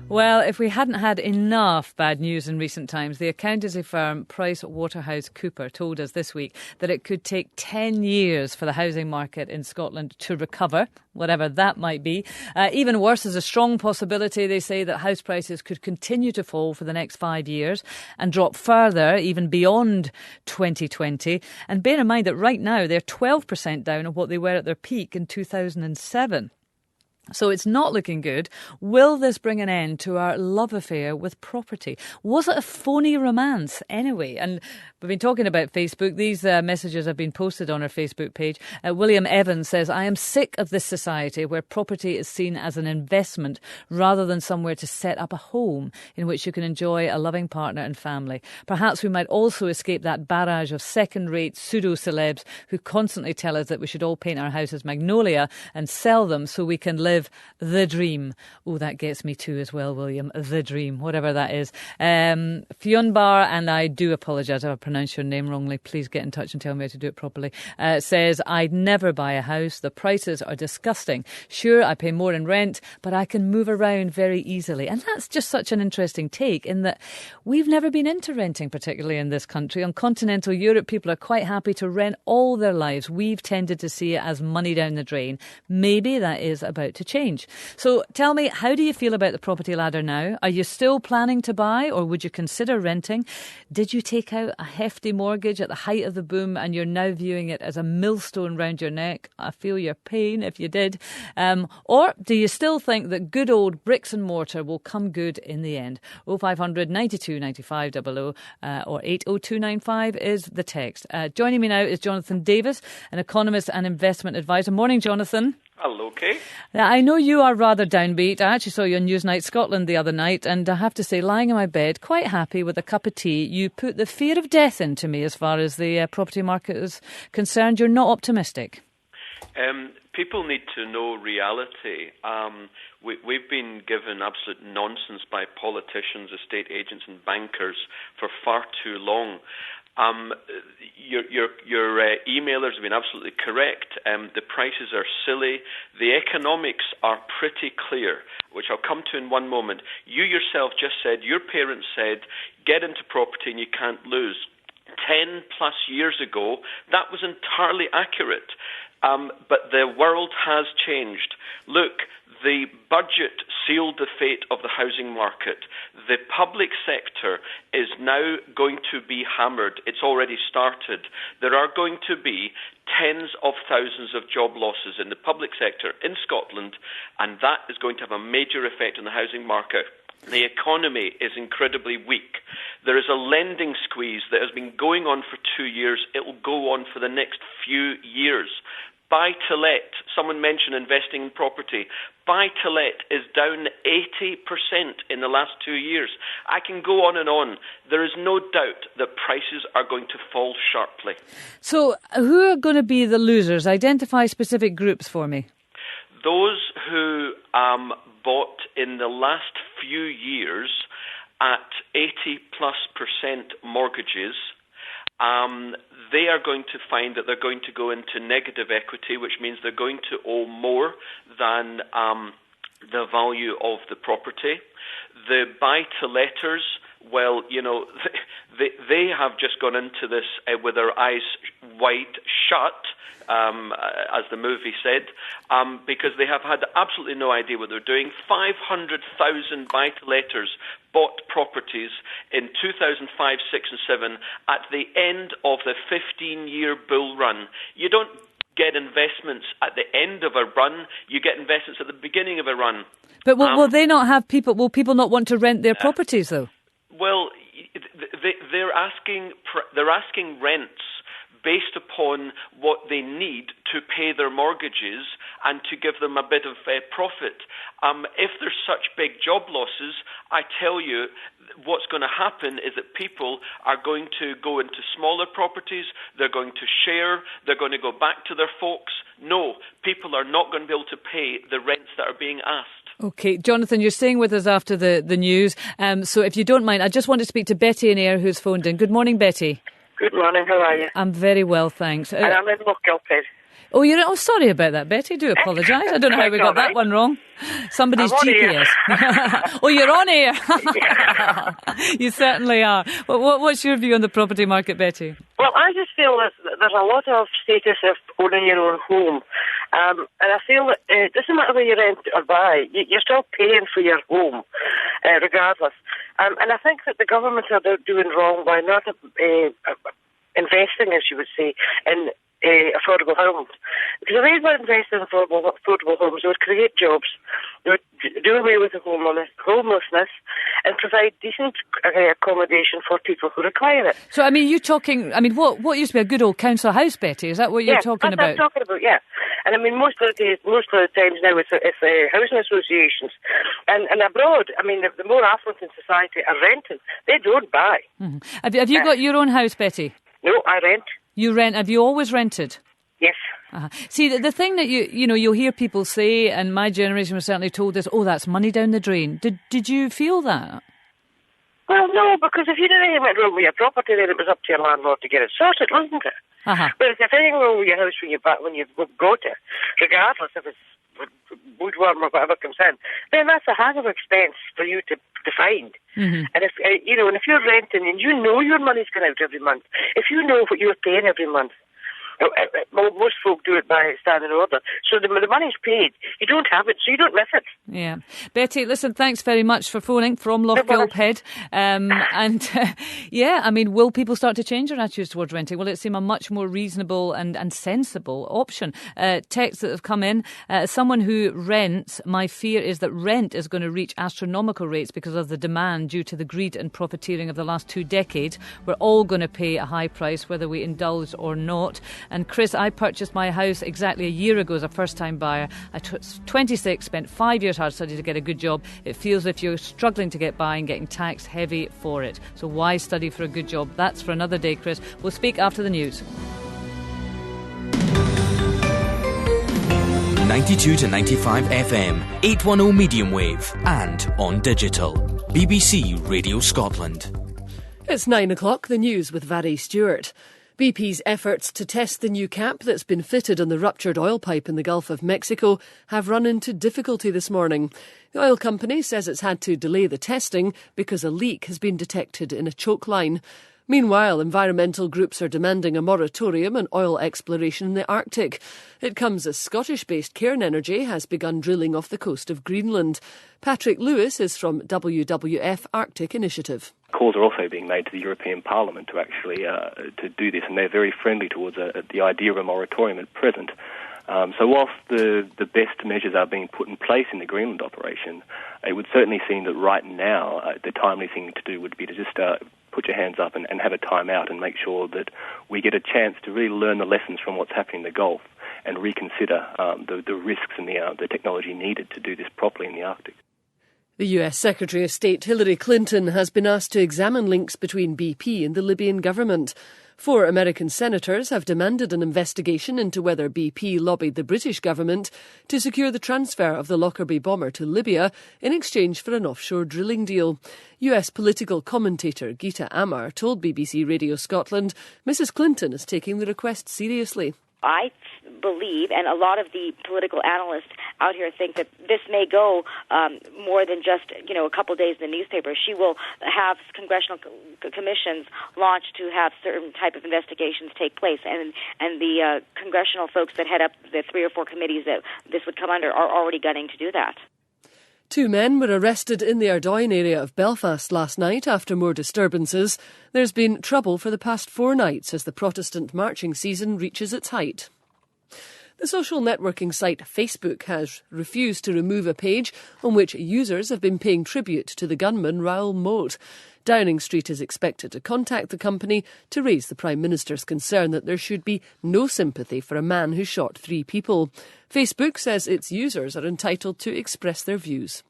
Well, if we hadn't had enough bad news in recent times, the accountancy firm PricewaterhouseCoopers told us this week that it could take 10 years for the housing market in Scotland to recover, whatever that might be. Even worse, there's a strong possibility, they say, that house prices could continue to fall for the next 5 years and drop further, even beyond 2020. And bear in mind that right now they're 12% down on what they were at their peak in 2007. So it's not looking good. Will this bring an end to our love affair with property? Was it a phony romance anyway? And we've been talking about Facebook. These messages have been posted on our Facebook page. William Evans says, I am sick of this society where property is seen as an investment rather than somewhere to set up a home in which you can enjoy a loving partner and family. Perhaps we might also escape that barrage of second-rate pseudo-celebs who constantly tell us that we should all paint our houses magnolia and sell them so we can live the dream. Oh, that gets me too as well, William. The dream, whatever that is. Fionbar, and I do apologise if I pronounce your name wrongly. Please get in touch and tell me how to do it properly. Says, I'd never buy a house. The prices are disgusting. Sure, I pay more in rent, but I can move around very easily. And that's just such an interesting take in that we've never been into renting, particularly in this country. On continental Europe, people are quite happy to rent all their lives. We've tended to see it as money down the drain. Maybe that is about to change. So tell me, how do you feel about the property ladder now? Are you still planning to buy, or would you consider renting? Did you take out a hefty mortgage at the height of the boom and you're now viewing it as a millstone round your neck? I feel your pain if you did. Or do you still think that good old bricks and mortar will come good in the end? 0500 92 95 00 or 80295 is the text. Joining me now is Jonathan Davis, an economist and investment advisor. Morning, Jonathan. Hello, Kaye. Now, I know you are rather downbeat. I actually saw you on Newsnight Scotland the other night, and I have to say, lying in my bed, quite happy with a cup of tea, you put the fear of death into me as far as the property market is concerned. You're not optimistic. People need to know reality. We've been given absolute nonsense by politicians, estate agents and bankers for far too long. Your emailers have been absolutely correct. The prices are silly. The economics are pretty clear, which I'll come to in one moment. You yourself just said, your parents said, get into property and you can't lose. 10 plus years ago, that was entirely accurate. But the world has changed. Look, the budget sealed the fate of the housing market. The public sector is now going to be hammered. It's already started. There are going to be tens of thousands of job losses in the public sector in Scotland, and that is going to have a major effect on the housing market. The economy is incredibly weak. There is a lending squeeze that has been going on for 2 years. It will go on for the next few years. Buy-to-let, someone mentioned investing in property. Buy-to-let is down 80% in the last 2 years. I can go on and on. There is no doubt that prices are going to fall sharply. So who are going to be the losers? Identify specific groups for me. Those who bought in the last few years at 80+% mortgages, they are going to find that they're going to go into negative equity, which means they're going to owe more than the value of the property. The buy-to-letters, well, you know, they have just gone into this with their eyes wide shut, as the movie said, because they have had absolutely no idea what they're doing. 500,000 buy-to-letters bought properties in 2005, 6 and 7 at the end of the 15-year bull run. You don't get investments at the end of a run, you get investments at the beginning of a run. But will they not have people, will people not want to rent their properties though? Well, they're asking rents based upon what they need to pay their mortgages and to give them a bit of profit. If there's such big job losses, I tell you, what's going to happen is that people are going to go into smaller properties, they're going to share, they're going to go back to their folks. No, people are not going to be able to pay the rents that are being asked. OK, Jonathan, you're staying with us after the news. So if you don't mind, I just want to speak to Betty in Ayr who's phoned in. Good morning, Betty. Good morning, how are you? I'm very well, thanks. And I'm in Lochgilphead. Oh, sorry about that, Betty. Do apologise. I don't know how we got that one wrong. Somebody's GPS. Oh, you're on air. You certainly are. What's your view on the property market, Betty? Well, I just feel that there's a lot of status of owning your own home. And I feel that it doesn't matter whether you rent or buy, you're still paying for your home, regardless. And I think that the government are doing wrong by not investing, as you would say, in affordable homes. Because if they were investing in affordable homes, they would create jobs, they would do away with the homelessness, and provide decent accommodation for people who require it. So, what used to be a good old council house, Betty? Is that what you're talking about? That's what I'm talking about, yeah. And most of the times now it's housing associations. And abroad, the more affluent in society are renting. They don't buy. Mm-hmm. Have you got your own house, Betty? No, I rent. You rent? Have you always rented? Yes. Uh-huh. See, the thing that you'll hear people say, and my generation was certainly told this, that's money down the drain. Did you feel that? Well, no, because if you did anything went wrong with your property, then it was up to your landlord to get it sorted, wasn't it? Uh-huh. Whereas if anything wrong with your house when you got it, regardless if it's woodworm or whatever comes in, then that's a hell of an expense for you to find. Mm-hmm. And if you're renting and you know your money's going out every month, if you know what you're paying every month, most folk do it by standing order. So the money's paid. You don't have it, so you don't miss it. Yeah. Betty, listen, thanks very much for phoning from Lochgilphead. Will people start to change their attitudes towards renting? Will it seem a much more reasonable and sensible option? Texts that have come in. As someone who rents, my fear is that rent is going to reach astronomical rates because of the demand due to the greed and profiteering of the last 2 decades. We're all going to pay a high price, whether we indulge or not. And Chris, I purchased my house exactly a year ago as a first-time buyer. I was 26, spent 5 years hard study to get a good job. It feels as if you're struggling to get by and getting taxed heavy for it. So why study for a good job? That's for another day, Chris. We'll speak after the news. 92 to 95 FM, 810 medium wave, and on digital. BBC Radio Scotland. It's 9 o'clock, the news with Vary Stewart. BP's efforts to test the new cap that's been fitted on the ruptured oil pipe in the Gulf of Mexico have run into difficulty this morning. The oil company says it's had to delay the testing because a leak has been detected in a choke line. Meanwhile, environmental groups are demanding a moratorium on oil exploration in the Arctic. It comes as Scottish-based Cairn Energy has begun drilling off the coast of Greenland. Patrick Lewis is from WWF Arctic Initiative. Calls are also being made to the European Parliament to actually to do this, and they're very friendly towards the idea of a moratorium at present. So whilst the best measures are being put in place in the Greenland operation, it would certainly seem that right now the timely thing to do would be to just put your hands up and have a time out and make sure that we get a chance to really learn the lessons from what's happening in the Gulf and reconsider the risks and the technology needed to do this properly in the Arctic. The US Secretary of State Hillary Clinton has been asked to examine links between BP and the Libyan government. 4 American senators have demanded an investigation into whether BP lobbied the British government to secure the transfer of the Lockerbie bomber to Libya in exchange for an offshore drilling deal. US political commentator Geeta Amar told BBC Radio Scotland Mrs Clinton is taking the request seriously. I believe, and a lot of the political analysts out here think, that this may go more than just, a couple of days in the newspaper. She will have congressional commissions launched to have certain type of investigations take place, and the congressional folks that head up the 3 or 4 committees that this would come under are already gunning to do that. 2 men were arrested in the Ardoyne area of Belfast last night after more disturbances. There's been trouble for the past 4 nights as the Protestant marching season reaches its height. The social networking site Facebook has refused to remove a page on which users have been paying tribute to the gunman Raoul Moat. Downing Street is expected to contact the company to raise the Prime Minister's concern that there should be no sympathy for a man who shot 3 people. Facebook says its users are entitled to express their views.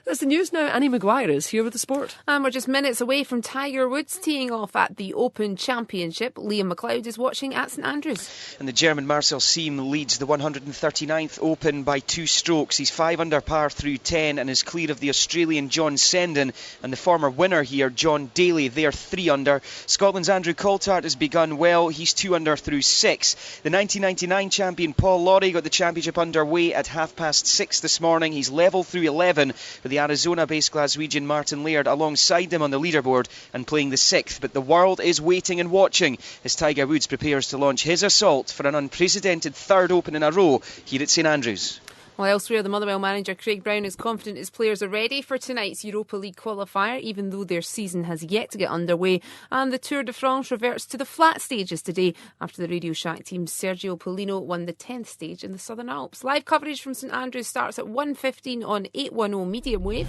That's the news now. Annie Maguire is here with the sport. And we're just minutes away from Tiger Woods teeing off at the Open Championship. Liam McLeod is watching at St Andrews. And the German Marcel Siem leads the 139th Open by 2 strokes. He's 5 under par through 10 and is clear of the Australian John Senden and the former winner here, John Daly. They're 3 under. Scotland's Andrew Coulthard has begun well. He's 2 under through 6. The 1999 champion Paul Lawrie got the championship underway at 6:30 this morning. He's level through 11 with the Arizona-based Glaswegian Martin Laird alongside him on the leaderboard and playing the 6th. But the world is waiting and watching as Tiger Woods prepares to launch his assault for an unprecedented 3rd Open in a row here at St Andrews. Well, elsewhere, the Motherwell manager Craig Brown is confident his players are ready for tonight's Europa League qualifier, even though their season has yet to get underway. And the Tour de France reverts to the flat stages today after the Radio Shack team's Sergio Polino won the 10th stage in the Southern Alps. Live coverage from St Andrews starts at 1:15 on 810 medium wave.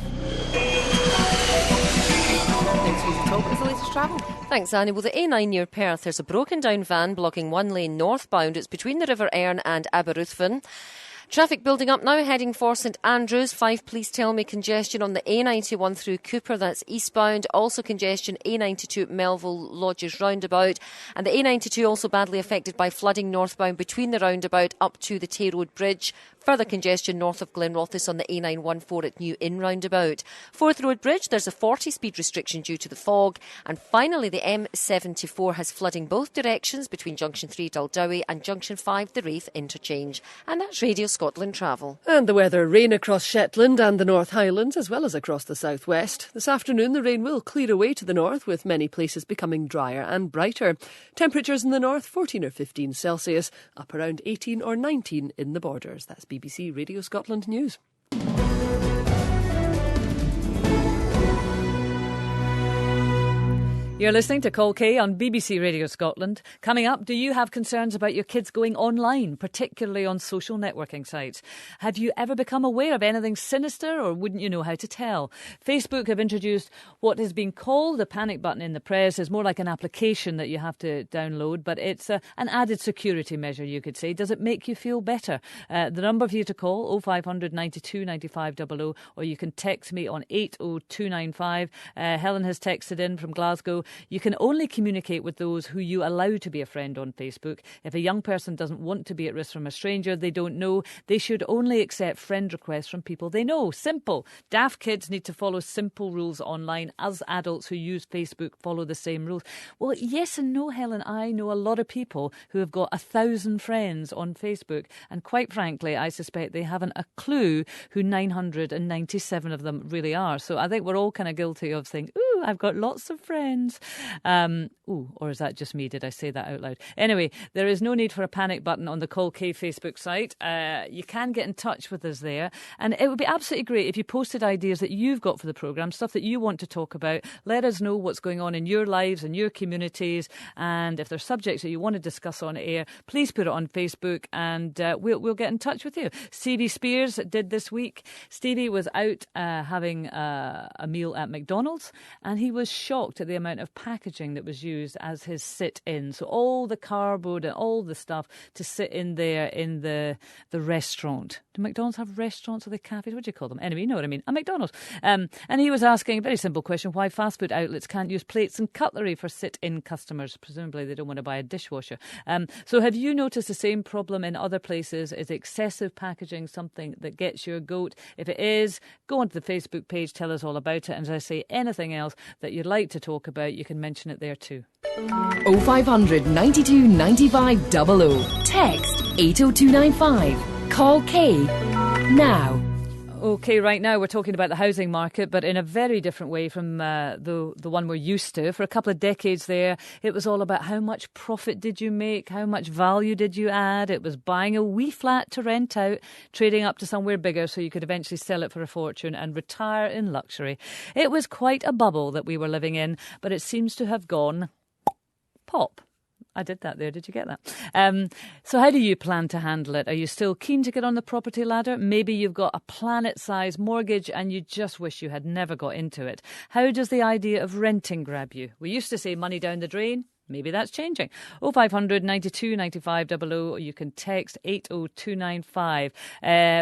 Next week's talk is the latest travel. Thanks, Annie. Well, the A9 near Perth, there's a broken down van blocking one lane northbound. It's between the River Erne and Aberystwyth. Traffic building up now, heading for St Andrews. 5 police tell me congestion on the A91 through Cooper, that's eastbound. Also congestion A92 Melville Lodges roundabout. And the A92 also badly affected by flooding northbound between the roundabout up to the Tay Road Bridge. Further congestion north of Glenrothes on the A914 at New Inn roundabout. Forth Road Bridge, there's a 40 speed restriction due to the fog. And finally, the M74 has flooding both directions between Junction 3 Daldowie and Junction 5 the Raith interchange. And that's Radio Scotland Travel. And the weather, rain across Shetland and the North Highlands as well as across the southwest. This afternoon the rain will clear away to the north with many places becoming drier and brighter. Temperatures in the north 14 or 15 Celsius, up around 18 or 19 in the borders. That's BBC Radio Scotland News. You're listening to Call Kaye on BBC Radio Scotland. Coming up, do you have concerns about your kids going online, particularly on social networking sites? Have you ever become aware of anything sinister, or wouldn't you know how to tell? Facebook have introduced what has been called the panic button in the press. It's more like an application that you have to download, but it's an added security measure, you could say. Does it make you feel better? The number for you to call, 0500 92 95 00, or you can text me on 80295. Helen has texted in from Glasgow. You can only communicate with those who you allow to be a friend on Facebook. If a young person doesn't want to be at risk from a stranger they don't know, they should only accept friend requests from people they know. Simple. Daft kids need to follow simple rules online. As adults who use Facebook follow the same rules. Well, yes and no, Helen. I know a lot of people who have got 1,000 friends on Facebook, and quite frankly, I suspect they haven't a clue who 997 of them really are. So I think we're all kind of guilty of saying, ooh, I've got lots of friends. Or is that just me? Did I say that out loud? Anyway, there is no need for a panic button on the Call Kaye Facebook site. You can get in touch with us there. And it would be absolutely great if you posted ideas that you've got for the programme, stuff that you want to talk about. Let us know what's going on in your lives and your communities. And if there's subjects that you want to discuss on air, please put it on Facebook and we'll get in touch with you. Stevie Spears did this week. Stevie was out having a meal at McDonald's, and he was shocked at the amount of packaging that was used as his sit-in. So all the cardboard and all the stuff to sit in there in the restaurant. Do McDonald's have restaurants or the cafes? What do you call them? Anyway, you know what I mean. A McDonald's. And he was asking a very simple question, why fast food outlets can't use plates and cutlery for sit-in customers. Presumably they don't want to buy a dishwasher. So have you noticed the same problem in other places? Is excessive packaging something that gets your goat? If it is, go onto the Facebook page, tell us all about it. And as I say, anything else that you'd like to talk about, you can mention it there too. 0500 92 95 00. Text 80295. Call Kaye now. OK, right now we're talking about the housing market, but in a very different way from the one we're used to. For a couple of decades there, it was all about how much profit did you make, how much value did you add. It was buying a wee flat to rent out, trading up to somewhere bigger so you could eventually sell it for a fortune and retire in luxury. It was quite a bubble that we were living in, but it seems to have gone pop. I did that there. Did you get that? So how do you plan to handle it? Are you still keen to get on the property ladder? Maybe you've got a planet-sized mortgage and you just wish you had never got into it. How does the idea of renting grab you? We used to say money down the drain. Maybe that's changing. 0500 92 95 00, or you can text 80295.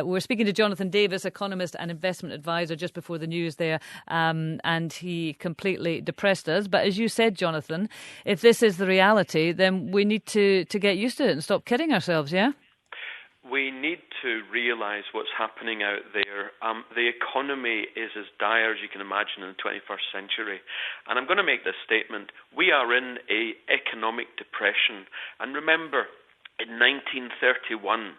We're speaking to Jonathan Davis, economist and investment advisor, just before the news there, and he completely depressed us. But as you said, Jonathan, if this is the reality, then we need to get used to it and stop kidding ourselves, yeah? We need to realise what's happening out there. The economy is as dire as you can imagine in the 21st century. And I'm going to make this statement. We are in an economic depression. And remember, in 1931,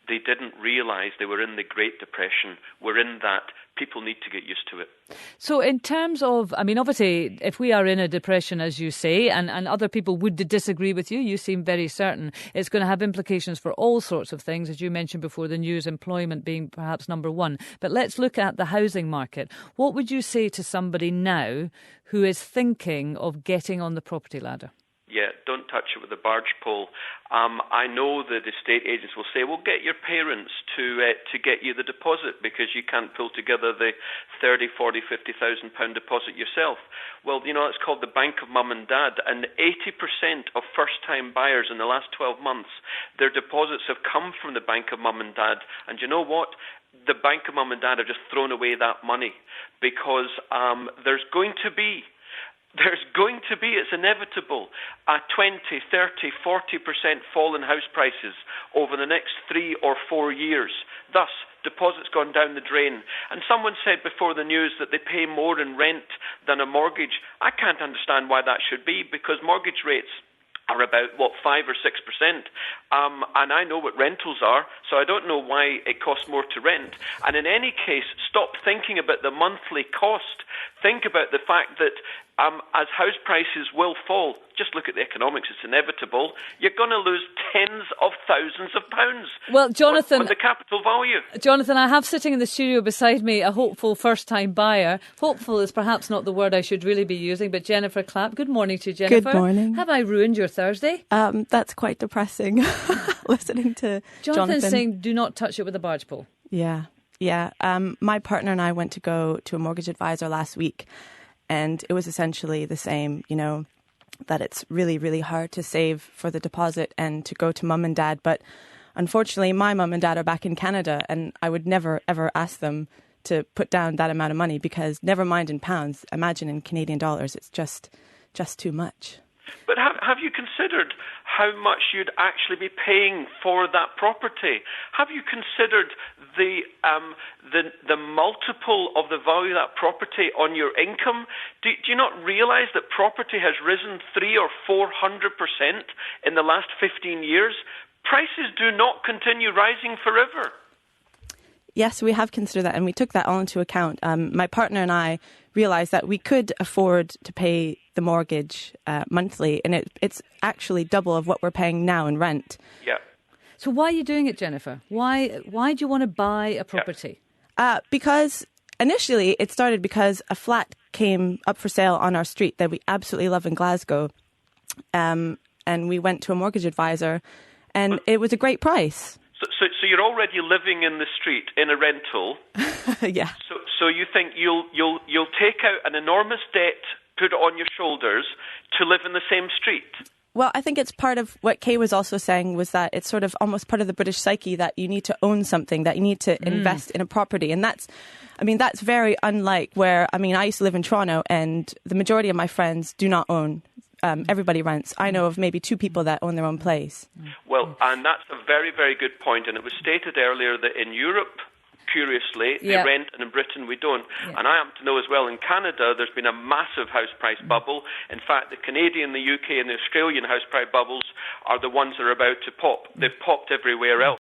they didn't realise they were in the Great Depression. We're in that. People need to get used to it. So in terms of, I mean, obviously, if we are in a depression, as you say, and other people would disagree with you, you seem very certain it's going to have implications for all sorts of things, as you mentioned before, the news, employment being perhaps number one. But let's look at the housing market. What would you say to somebody now who is thinking of getting on the property ladder? Yeah, don't touch it with a barge pole. I know that the estate agents will say, well, get your parents to get you the deposit because you can't pull together the 30, 40, 50,000 pound deposit yourself. Well, you know, it's called the bank of mum and dad, and 80% of first-time buyers in the last 12 months, their deposits have come from the bank of mum and dad. And you know what? The bank of mum and dad have just thrown away that money because there's going to be, it's inevitable, a 20, 30, 40% fall in house prices over the next 3 or 4 years. Thus, deposits gone down the drain. And someone said before the news that they pay more in rent than a mortgage. I can't understand why that should be, because mortgage rates are about, 5 or 6%. And I know what rentals are, so I don't know why it costs more to rent. And in any case, stop thinking about the monthly cost. Think about the fact that as house prices will fall, just look at the economics, it's inevitable, you're going to lose tens of thousands of pounds. Well, Jonathan, on the capital value. Jonathan, I have sitting in the studio beside me a hopeful first-time buyer. Hopeful is perhaps not the word I should really be using, but Jennifer Clapp. Good morning to you, Jennifer. Good morning. Have I ruined your Thursday? That's quite depressing, listening to Jonathan's Jonathan. saying do not touch it with a barge pole. Yeah. My partner and I went to go to a mortgage advisor last week, and it was essentially the same, you know, that it's really, really hard to save for the deposit and to go to mum and dad. But unfortunately, my mum and dad are back in Canada, and I would never, ever ask them to put down that amount of money because, never mind in pounds, imagine in Canadian dollars, it's just too much. But have you considered how much you'd actually be paying for that property? Have you considered the multiple of the value of that property on your income? Do you not realise that property has risen 300 or 400% in the last 15 years? Prices do not continue rising forever. Yes, we have considered that, and we took that all into account. My partner and I realised that we could afford to pay the mortgage monthly, and it's actually double of what we're paying now in rent. Yeah. So why are you doing it, Jennifer? Why do you want to buy a property? Because initially it started because a flat came up for sale on our street that we absolutely love in Glasgow, and we went to a mortgage advisor, and it was a great price. So you're already living in the street in a rental. Yeah. So you think you'll take out an enormous debt, put it on your shoulders to live in the same street? Well, I think it's part of what Kaye was also saying, was that it's sort of almost part of the British psyche that you need to own something, that you need to invest in a property. And that's very unlike where, I used to live in Toronto, and the majority of my friends do not own. Everybody rents. I know of maybe 2 people that own their own place. Well, and that's a very, very good point. And it was stated earlier that in Europe, curiously, they rent, and in Britain we don't. Yeah. And I happen to know as well, in Canada, there's been a massive house price bubble. In fact, the Canadian, the UK and the Australian house price bubbles are the ones that are about to pop. They've popped everywhere else.